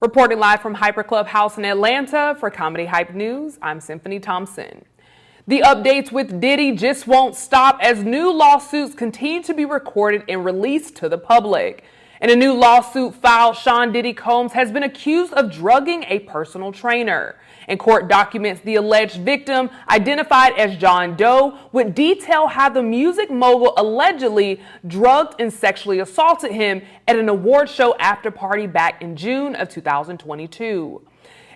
Reporting live from Hyper Clubhouse in Atlanta for Comedy Hype News, I'm Symphony Thompson. The updates with Diddy just won't stop as new lawsuits continue to be recorded and released to the public. In a new lawsuit filed, Sean Diddy Combs has been accused of drugging a personal trainer. In court documents, the alleged victim, identified as John Doe, would detail how the music mogul allegedly drugged and sexually assaulted him at an award show after party back in June of 2022.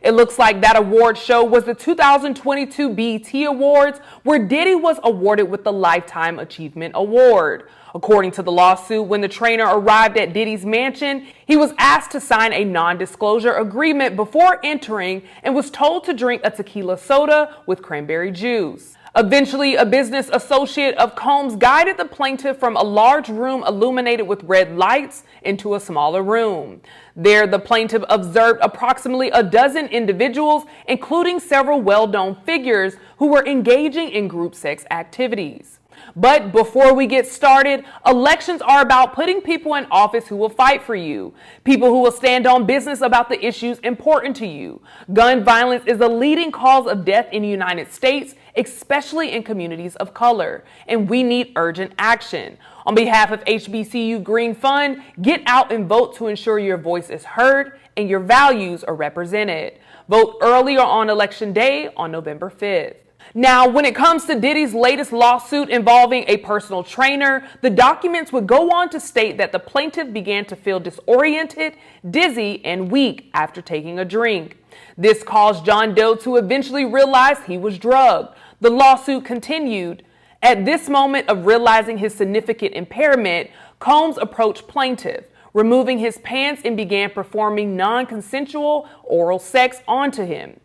It looks like that award show was the 2022 BET Awards, where Diddy was awarded with the Lifetime Achievement Award. According to the lawsuit, when the trainer arrived at Diddy's mansion, he was asked to sign a non-disclosure agreement before entering and was told to drink a tequila soda with cranberry juice. Eventually, a business associate of Combs guided the plaintiff from a large room illuminated with red lights into a smaller room. There, the plaintiff observed approximately a dozen individuals, including several well-known figures who were engaging in group sex activities. But before we get started, elections are about putting people in office who will fight for you, people who will stand on business about the issues important to you. Gun violence is a leading cause of death in the United States, especially in communities of color, and we need urgent action. On behalf of HBCU Green Fund, get out and vote to ensure your voice is heard and your values are represented. Vote earlier on Election Day on November 5th. Now, when it comes to Diddy's latest lawsuit involving a personal trainer, the documents would go on to state that the plaintiff began to feel disoriented, dizzy, and weak after taking a drink. This caused John Doe to eventually realize he was drugged. The lawsuit continued. At this moment of realizing his significant impairment, Combs approached plaintiff, removing his pants and began performing non-consensual oral sex onto him.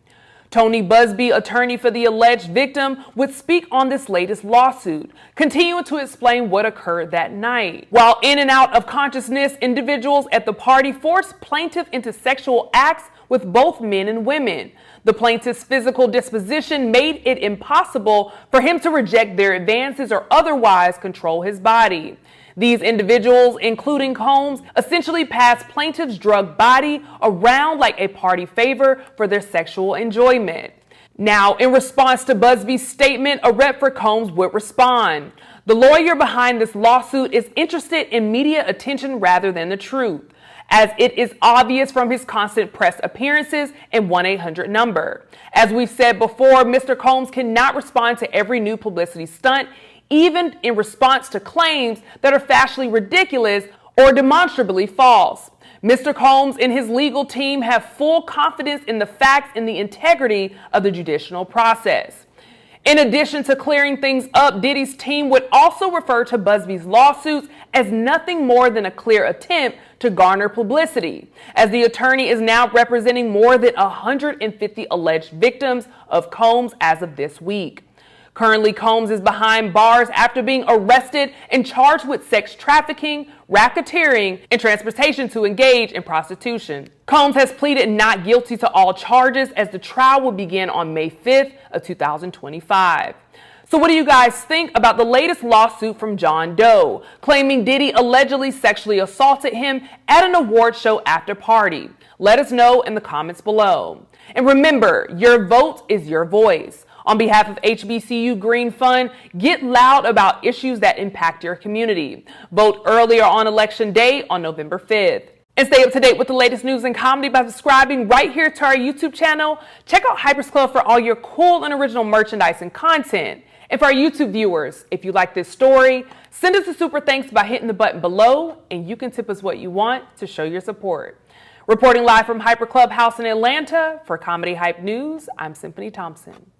Tony Busby, attorney for the alleged victim, would speak on this latest lawsuit, continuing to explain what occurred that night. While in and out of consciousness, individuals at the party forced plaintiff into sexual acts with both men and women. The plaintiff's physical disposition made it impossible for him to reject their advances or otherwise control his body. These individuals, including Combs, essentially passed plaintiff's drugged body around like a party favor for their sexual enjoyment. Now, in response to Busby's statement, a rep for Combs would respond. The lawyer behind this lawsuit is interested in media attention rather than the truth, as it is obvious from his constant press appearances and 1-800 number. As we've said before, Mr. Combs cannot respond to every new publicity stunt, even in response to claims that are factually ridiculous or demonstrably false. Mr. Combs and his legal team have full confidence in the facts and the integrity of the judicial process. In addition to clearing things up, Diddy's team would also refer to Busby's lawsuits as nothing more than a clear attempt to garner publicity, as the attorney is now representing more than 150 alleged victims of Combs as of this week. Currently, Combs is behind bars after being arrested and charged with sex trafficking, racketeering, and transportation to engage in prostitution. Combs has pleaded not guilty to all charges as the trial will begin on May 5th of 2025. So what do you guys think about the latest lawsuit from John Doe, claiming Diddy allegedly sexually assaulted him at an award show after party? Let us know in the comments below. And remember, your vote is your voice. On behalf of HBCU Green Fund, get loud about issues that impact your community. Vote earlier on Election Day on November 5th. And stay up to date with the latest news and comedy by subscribing right here to our YouTube channel. Check out Hyper's Club for all your cool and original merchandise and content. And for our YouTube viewers, if you like this story, send us a super thanks by hitting the button below, and you can tip us what you want to show your support. Reporting live from Hyper Clubhouse in Atlanta for Comedy Hype News, I'm Symphony Thompson.